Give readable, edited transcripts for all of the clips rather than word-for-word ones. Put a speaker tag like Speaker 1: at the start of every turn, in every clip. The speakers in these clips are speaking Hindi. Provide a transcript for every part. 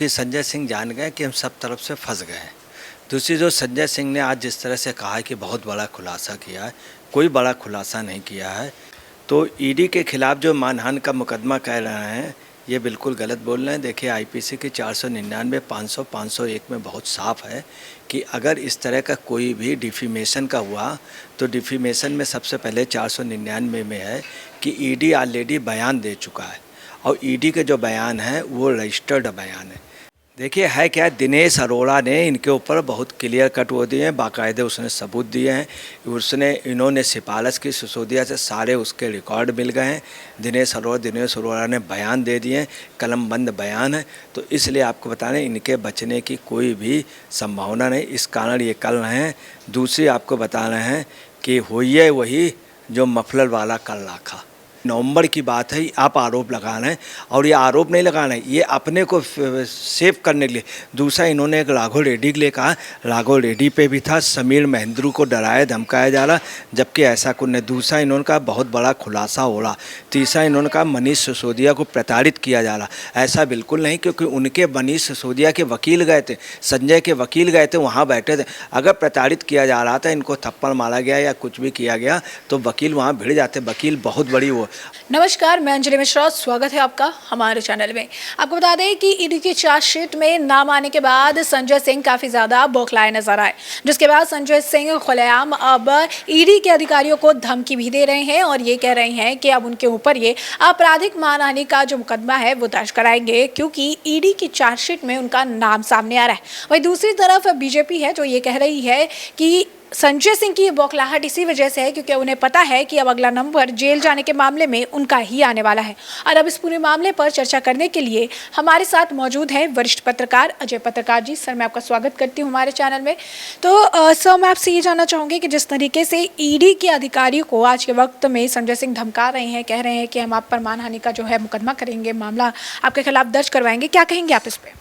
Speaker 1: कि संजय सिंह जान गए कि हम सब तरफ से फंस गए हैं। दूसरी जो संजय सिंह ने आज जिस तरह से कहा है कि बहुत बड़ा खुलासा किया है, कोई बड़ा खुलासा नहीं किया है। तो ईडी के खिलाफ जो मानहानि का मुकदमा कह रहे हैं, ये बिल्कुल गलत बोल रहे हैं। देखिए आईपीसी की 499, 500, 501 में बहुत साफ है कि अगर इस तरह का कोई भी डिफेमेशन का हुआ तो डिफेमेशन में सबसे पहले 499 में है कि ईडी ऑलरेडी बयान दे चुका है और ईडी के जो बयान है वो रजिस्टर्ड बयान है। देखिए है क्या, दिनेश अरोड़ा ने इनके ऊपर बहुत क्लियर कट वो दिए हैं, बाकायदे उसने सबूत दिए हैं। इन्होंने सिफारिश की सिसोदिया से, सारे उसके रिकॉर्ड मिल गए हैं। दिनेश अरोड़ा ने बयान दे दिए हैं, कलमबंद बयान है। तो इसलिए आपको बता रहे हैं इनके बचने की कोई भी संभावना नहीं, इस कारण ये कल रहे हैं। दूसरी आपको बता रहे हैं कि होइए वही जो मफलर वाला कल राखा। नवंबर की बात है, आप आरोप लगा रहे हैं और ये आरोप नहीं लगा रहे हैं, ये अपने को सेव करने के लिए। दूसरा इन्होंने एक राघव रेड्डी के लिए कहा, राघव रेड्डी पे भी था, समीर महेंद्रू को डराया धमकाया जा रहा, जबकि ऐसा कुछ नहीं। दूसरा इन्होंने कहा बहुत बड़ा खुलासा हो रहा। तीसरा इन्होंने कहा मनीष सिसोदिया को प्रताड़ित किया जा रहा। ऐसा बिल्कुल नहीं, क्योंकि उनके मनीष सिसोदिया के वकील गए थे, संजय के वकील गए थे, वहाँ बैठे थे। अगर प्रताड़ित किया जा रहा था, इनको थप्पड़ मारा गया या कुछ भी किया गया तो वकील वहाँ भिड़ जाते। वकील बहुत बड़ी वो।
Speaker 2: नमस्कार, मैं अंजलि मिश्रा, स्वागत है आपका हमारे चैनल में। आपको बता दें कि ईडी की चार्जशीट में नाम आने के बाद संजय सिंह काफ़ी ज़्यादा बौखलाए नजर आए, जिसके बाद संजय सिंह खुलेआम अब ईडी के अधिकारियों को धमकी भी दे रहे हैं और ये कह रहे हैं कि अब उनके ऊपर ये आपराधिक मानहानि का जो मुकदमा है वो दर्ज कराएंगे, क्योंकि ईडी की चार्जशीट में उनका नाम सामने आ रहा है। वहीं दूसरी तरफ बीजेपी है जो ये कह रही है कि संजय सिंह की बौखलाहट इसी वजह से है क्योंकि उन्हें पता है कि अब अगला नंबर जेल जाने के मामले में उनका ही आने वाला है। और अब इस पूरे मामले पर चर्चा करने के लिए हमारे साथ मौजूद हैं वरिष्ठ पत्रकार अजय पत्रकार जी। सर, मैं आपका स्वागत करती हूं हमारे चैनल में। तो सर, मैं आपसे ये जानना चाहूँगी कि जिस तरीके से ईडी के अधिकारियों को आज के वक्त में संजय सिंह धमका रहे हैं, कह रहे हैं कि हम आप पर मानहानि का जो है मुकदमा करेंगे, मामला आपके खिलाफ दर्ज करवाएंगे, क्या कहेंगे आप इस पर?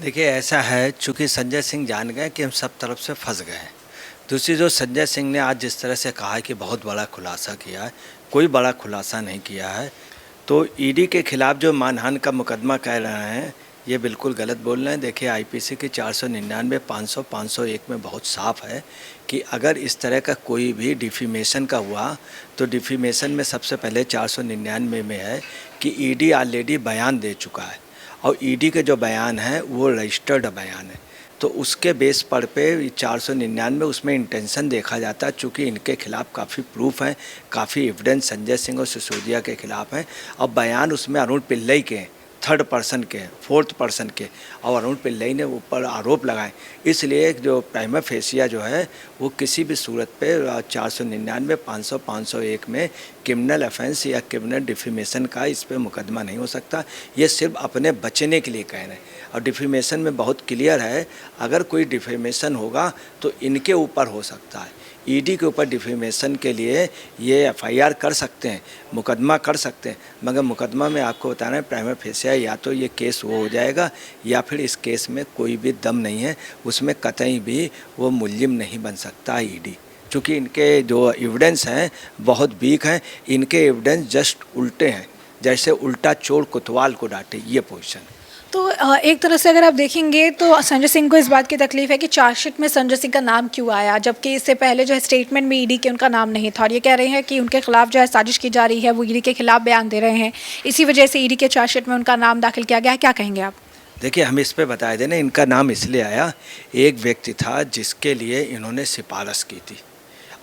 Speaker 1: देखिए ऐसा है, चूँकि संजय सिंह जान गए कि हम सब तरफ से फंस गए हैं। दूसरी जो संजय सिंह ने आज जिस तरह से कहा है कि बहुत बड़ा खुलासा किया है, कोई बड़ा खुलासा नहीं किया है। तो ईडी के खिलाफ जो मानहानि का मुकदमा कह रहे हैं, ये बिल्कुल गलत बोल रहे हैं। देखिए आईपीसी की 499, 500, 501 में बहुत साफ है कि अगर इस तरह का कोई भी डिफेमेशन का हुआ तो डिफेमेशन में सबसे पहले 499 में है कि ईडी ऑलरेडी बयान दे चुका है और ईडी के जो बयान है वो रजिस्टर्ड बयान है। तो उसके बेस पर पे 499 उसमें इंटेंशन देखा जाता है। चूँकि इनके खिलाफ काफ़ी प्रूफ हैं, काफ़ी एविडेंस संजय सिंह और सिसोदिया के खिलाफ हैं और बयान उसमें अरुण पिल्लई के हैं, थर्ड पर्सन के, फोर्थ पर्सन के, और अरुण पिल्लई ने ऊपर आरोप लगाए। इसलिए जो प्राइमा फेसिया जो है वो किसी भी सूरत पे 499, 500, 501 में क्रिमिनल ऑफेंस या क्रिमिनल डिफेमेशन का इस पे मुकदमा नहीं हो सकता। ये सिर्फ अपने बचने के लिए कह रहे हैं और डिफेमेशन में बहुत क्लियर है, अगर कोई डिफेमेशन होगा तो इनके ऊपर हो सकता है। ईडी के ऊपर डिफेमेशन के लिए ये एफआईआर कर सकते हैं, मुकदमा कर सकते हैं, मगर मुकदमा में आपको बताना है प्राइमा फेसिया या तो ये केस वो हो जाएगा या फिर इस केस में कोई भी दम नहीं है, उसमें कतई भी वो मुल्जिम नहीं बन सकता ईडी। चूँकि इनके जो एविडेंस हैं बहुत वीक हैं, इनके एविडेंस जस्ट उल्टे हैं, जैसे उल्टा चोर कोतवाल को डांटे, ये पोजीशन है।
Speaker 2: तो एक तरह से अगर आप देखेंगे तो संजय सिंह को इस बात की तकलीफ है कि चार्जशीट में संजय सिंह का नाम क्यों आया, जबकि इससे पहले जो है स्टेटमेंट में ईडी के उनका नाम नहीं था। और ये कह रहे हैं कि उनके खिलाफ जो है साजिश की जा रही है, वो ईडी के खिलाफ बयान दे रहे हैं, इसी वजह से ईडी के चार्जशीट में उनका नाम दाखिल किया गया है। क्या कहेंगे आप?
Speaker 1: देखिए हम इस पे बता दें ना, इनका नाम इसलिए आया, एक व्यक्ति था जिसके लिए इन्होंने सिफारिश की थी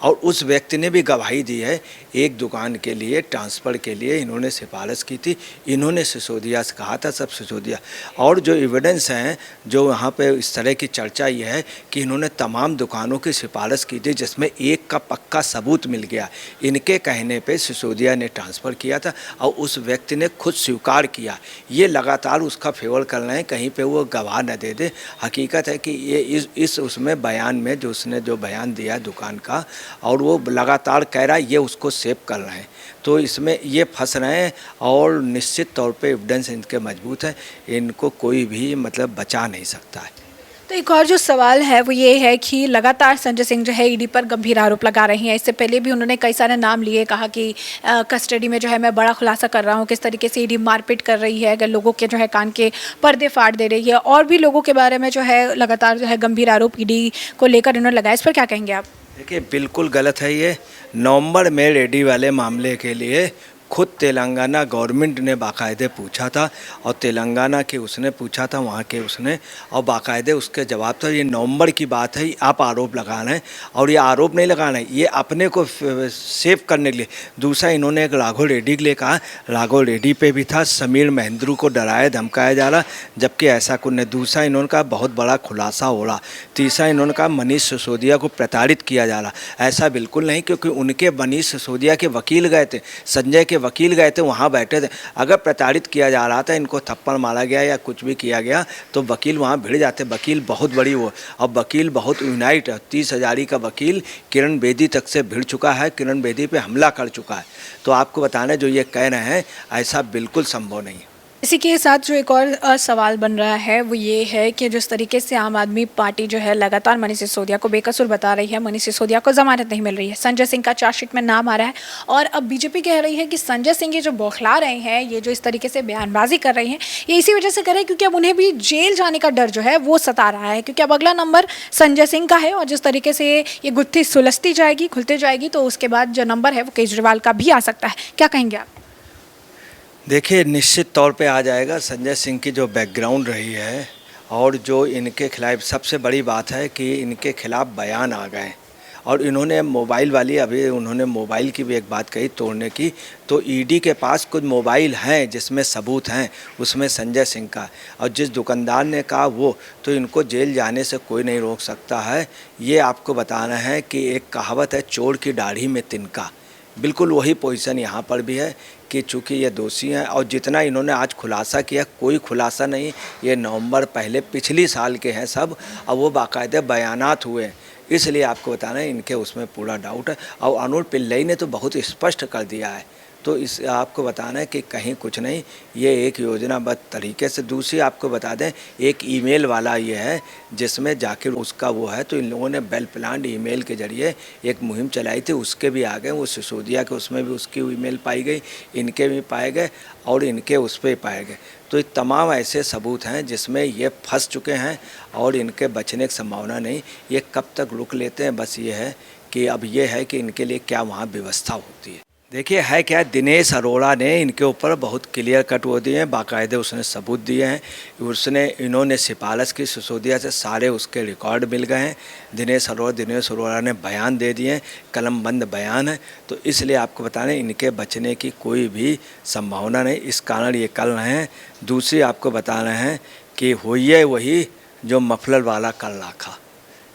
Speaker 1: और उस व्यक्ति ने भी गवाही दी है। एक दुकान के लिए ट्रांसफ़र के लिए इन्होंने सिफारिश की थी, इन्होंने सिसोदिया से कहा था, सब सिसोदिया। और जो एविडेंस हैं, जो वहाँ पे इस तरह की चर्चा ये है कि इन्होंने तमाम दुकानों की सिफारिश की थी, जिसमें एक का पक्का सबूत मिल गया। इनके कहने पे सिसोदिया ने ट्रांसफ़र किया था और उस व्यक्ति ने खुद स्वीकार किया। ये लगातार उसका फेवर कर रहे हैं, कहीं पर वो गवाह न दे दे। हकीकत है कि ये इस उसमें बयान में जो उसने जो बयान दिया दुकान का, और वो लगातार कह रहा है, ये उसको सेव कर रहे हैं। तो इसमें ये फंस रहे हैं और निश्चित तौर पे एविडेंस इनके मजबूत है, इनको कोई भी मतलब बचा नहीं सकता है।
Speaker 2: तो एक और जो सवाल है वो ये है कि लगातार संजय सिंह जो है ईडी पर गंभीर आरोप लगा रही हैं। इससे पहले भी उन्होंने कई सारे नाम लिए, कहा कि कस्टडी में जो है मैं बड़ा खुलासा कर रहा हूँ, किस तरीके से ईडी मारपीट कर रही है, अगर लोगों के जो है कान के पर्दे फाड़ दे रही है, और भी लोगों के बारे में जो है लगातार जो है गंभीर आरोप ईडी को लेकर इन्होंने लगाया। इस पर क्या कहेंगे आप?
Speaker 1: देखिए, बिल्कुल गलत है ये। नवंबर में रेडी वाले मामले के लिए खुद तेलंगाना गवर्नमेंट ने बाकायदे पूछा था, और तेलंगाना के उसने पूछा था, वहाँ के उसने, और बाकायदे उसके जवाब था। ये नवंबर की बात है, आप आरोप लगा रहे हैं, और ये आरोप नहीं लगाना है, ये अपने को सेव करने के लिए। दूसरा, इन्होंने एक राघव रेड्डी के लिए कहा, राघव रेड्डी पे भी था, समीर महेंद्रू को डराया धमकाया जा रहा, जबकि ऐसा कुछ नहीं। दूसरा, इन्होंने कहा बहुत बड़ा खुलासा हो रहा। तीसरा, इन्होंने कहा मनीष सिसोदिया को प्रताड़ित किया जा रहा। ऐसा बिल्कुल नहीं, क्योंकि उनके मनीष सिसोदिया के वकील गए थे, संजय के वकील गए थे, वहाँ बैठे थे। अगर प्रताड़ित किया जा रहा था, इनको थप्पड़ मारा गया या कुछ भी किया गया, तो वकील वहाँ भिड़ जाते। वकील बहुत बड़ी वो, अब वकील बहुत यूनाइट है। 30,000 का वकील किरण बेदी तक से भिड़ चुका है, किरण बेदी पे हमला कर चुका है। तो आपको बताना, जो ये कह रहे हैं, ऐसा बिल्कुल संभव नहीं है।
Speaker 2: इसी के साथ जो एक और सवाल बन रहा है वो ये है कि जिस तरीके से आम आदमी पार्टी जो है लगातार मनीष सिसोदिया को बेकसूर बता रही है, मनीष सिसोदिया को जमानत नहीं मिल रही है, संजय सिंह का चार्जशीट में नाम आ रहा है, और अब बीजेपी कह रही है कि संजय सिंह ये जो बौखला रहे हैं, ये जो इस तरीके से बयानबाजी कर रहे हैं, ये इसी वजह से कर रहे हैं क्योंकि अब उन्हें भी जेल जाने का डर जो है वो सता रहा है, क्योंकि अब अगला नंबर संजय सिंह का है, और जिस तरीके से ये गुत्थी सुलझती जाएगी, खुलते जाएगी, तो उसके बाद जो नंबर है वो केजरीवाल का भी आ सकता है। क्या कहेंगे आप?
Speaker 1: देखिए, निश्चित तौर पे आ जाएगा। संजय सिंह की जो बैकग्राउंड रही है, और जो इनके खिलाफ सबसे बड़ी बात है कि इनके खिलाफ बयान आ गए, और इन्होंने मोबाइल वाली, अभी उन्होंने मोबाइल की भी एक बात कही तोड़ने की, तो ईडी के पास कुछ मोबाइल हैं जिसमें सबूत हैं, उसमें संजय सिंह का, और जिस दुकानदार ने कहा वो, तो इनको जेल जाने से कोई नहीं रोक सकता है। ये आपको बताना है कि एक कहावत है, चोर की दाढ़ी में तिनका, बिल्कुल वही पोजीशन यहाँ पर भी है कि चूँकि ये दोषी हैं, और जितना इन्होंने आज खुलासा किया, कोई खुलासा नहीं, ये नवंबर पहले पिछली साल के हैं सब, और वो बाकायदे बयानात हुए। इसलिए आपको बताना है, इनके उसमें पूरा डाउट है, और अनुर पिल्लई ने तो बहुत स्पष्ट कर दिया है। तो इस आपको बताना है कि कहीं कुछ नहीं, ये एक योजनाबद्ध तरीके से। दूसरी आपको बता दें, एक ईमेल वाला ये है जिसमें जाकिर उसका वो है, तो इन लोगों ने वेल प्लान्ड ईमेल के जरिए एक मुहिम चलाई थी, उसके भी आ गए। वो सिसोदिया के उसमें भी उसकी ईमेल पाई गई, इनके भी पाए गए, और इनके उस पर पाए गए। तो ये तमाम ऐसे सबूत हैं जिसमें ये फंस चुके हैं, और इनके बचने की संभावना नहीं। ये कब तक रुक लेते हैं, बस ये है कि अब ये है कि इनके लिए क्या वहाँ व्यवस्था होती है। देखिए, है क्या, दिनेश अरोड़ा ने इनके ऊपर बहुत क्लियर कट वो दिए हैं, बाकायदे उसने सबूत दिए हैं। इन्होंने सिफारिश की सिसोदिया से, सारे उसके रिकॉर्ड मिल गए हैं। दिनेश अरोड़ा ने बयान दे दिए, कलमबंद बयान है। तो इसलिए आपको बताने, इनके बचने की कोई भी संभावना नहीं, इस कारण ये कर रहे हैं। दूसरी आपको बताना है कि हुई वही जो मफलर वाला कर रखा,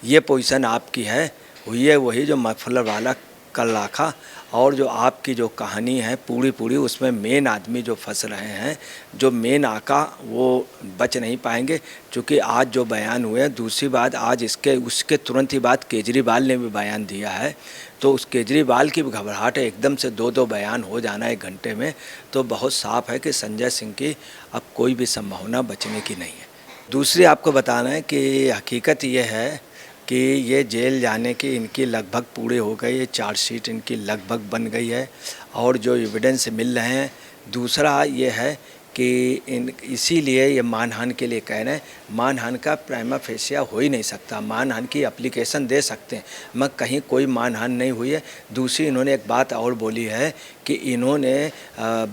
Speaker 1: ये पोजीशन आपकी है, हुई वही जो मफलर वाला कर रखा। और जो आपकी जो कहानी है पूरी उसमें मेन आदमी जो फंस रहे हैं, जो मेन आका, वो बच नहीं पाएंगे। क्योंकि आज जो बयान हुए हैं, दूसरी बात, आज उसके तुरंत ही बाद केजरीवाल ने भी बयान दिया है, तो उस केजरीवाल की भी घबराहट है, एकदम से दो बयान हो जाना 1 घंटे में। तो बहुत साफ है कि संजय सिंह की अब कोई भी संभावना बचने की नहीं है। दूसरी आपको बताना है कि हकीकत ये है कि ये जेल जाने की इनकी लगभग पूरे हो गई है, चार्जशीट इनकी लगभग बन गई है, और जो एविडेंस मिल रहे हैं। दूसरा ये है कि इसीलिए ये मानहानि के लिए कह रहे हैं, मानहानि का प्राइमा फेसिया हो ही नहीं सकता। मानहानि की एप्लीकेशन दे सकते हैं, मगर कहीं कोई मानहानि नहीं हुई है। दूसरी, इन्होंने एक बात और बोली है कि इन्होंने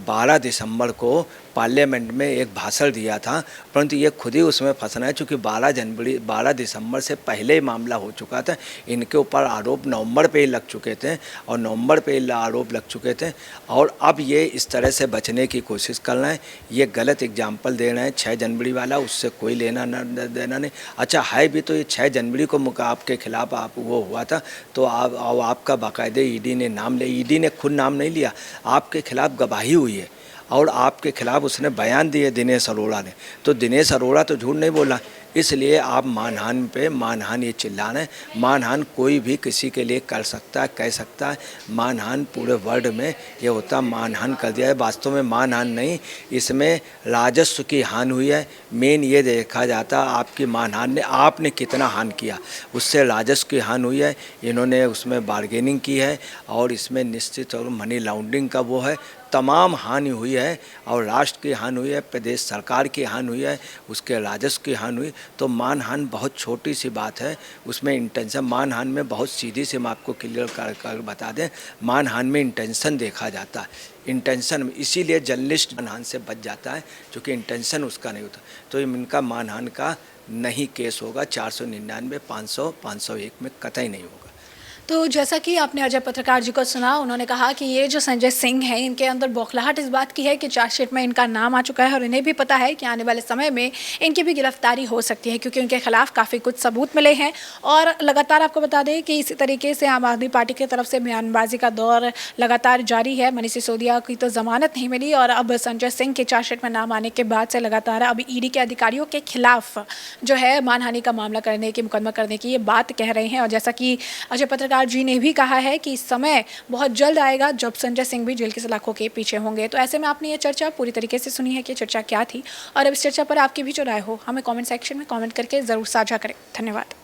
Speaker 1: 12 दिसंबर को पार्लियामेंट में एक भाषण दिया था, परंतु ये खुद ही उसमें फंसना है, चूँकि 12 दिसंबर से पहले ही मामला हो चुका था। इनके ऊपर आरोप नवंबर पे ही लग चुके थे, और नवंबर पे ही आरोप लग चुके थे, और अब ये इस तरह से बचने की कोशिश कर रहे हैं। ये गलत एग्जाम्पल दे रहे हैं 6 जनवरी वाला, उससे कोई लेना देना नहीं। अच्छा है भी, तो ये 6 जनवरी को आपके खिलाफ आप वो हुआ था, तो आपका बाकायदे ईडी ने नाम ले, ईडी ने खुद नाम नहीं लिया, आपके खिलाफ गवाही हुई है, और आपके खिलाफ उसने बयान दिए दिनेश अरोड़ा ने। तो दिनेश अरोड़ा तो झूठ नहीं बोला इसलिए आप मानहानि पे मानहानि ये चिल्ला रहे हैं। मानहानि कोई भी किसी के लिए कर सकता है, कह सकता है। मानहानि पूरे वर्ल्ड में ये होता, मानहानि कर दिया है। वास्तव में मानहानि नहीं, इसमें राजस्व की हानि हुई है। मेन ये देखा जाता आपकी मानहानि ने आपने कितना हानि किया, उससे राजस्व की हानि हुई है। इन्होंने उसमें बार्गेनिंग की है और इसमें निश्चित तौर मनी लॉन्ड्रिंग का वो है, तमाम हानि हुई है और राष्ट्र की हानि हुई है, प्रदेश सरकार की हानि हुई है, उसके राजस्व की हानि हुई। तो मानहानि बहुत छोटी सी बात है, उसमें इंटेंशन, मानहानि में बहुत सीधी से हम आपको क्लियर कर बता दें, मानहानि में इंटेंशन देखा जाता है। इंटेंशन इसीलिए जर्नलिस्ट मानहानि से बच जाता है, क्योंकि इंटेंशन उसका नहीं होता। तो इनका मानहानि का नहीं केस होगा, 499, 500, 501 में कतई नहीं होगा।
Speaker 2: तो जैसा कि आपने अजय पत्रकार जी को सुना, उन्होंने कहा कि ये जो संजय सिंह हैं, इनके अंदर बौखलाहट इस बात की है कि चार्जशीट में इनका नाम आ चुका है और इन्हें भी पता है कि आने वाले समय में इनकी भी गिरफ्तारी हो सकती है, क्योंकि उनके खिलाफ काफ़ी कुछ सबूत मिले हैं। और लगातार आपको बता दें कि इसी तरीके से आम आदमी पार्टी की तरफ से बयानबाजी का दौर लगातार जारी है। मनीष सिसोदिया की तो जमानत नहीं मिली और अब संजय सिंह के चार्जशीट में नाम आने के बाद से लगातार अब ईडी के अधिकारियों के खिलाफ जो है मानहानि का मामला करने की, मुकदमा करने की ये बात कह रहे हैं। और जैसा कि अजय पत्रकार जी ने भी कहा है कि समय बहुत जल्द आएगा जब संजय सिंह भी जेल की सलाखों के पीछे होंगे। तो ऐसे में आपने ये चर्चा पूरी तरीके से सुनी है कि चर्चा क्या थी, और अब इस चर्चा पर आपकी भी जो राय हो हमें कमेंट सेक्शन में कमेंट करके ज़रूर साझा करें। धन्यवाद।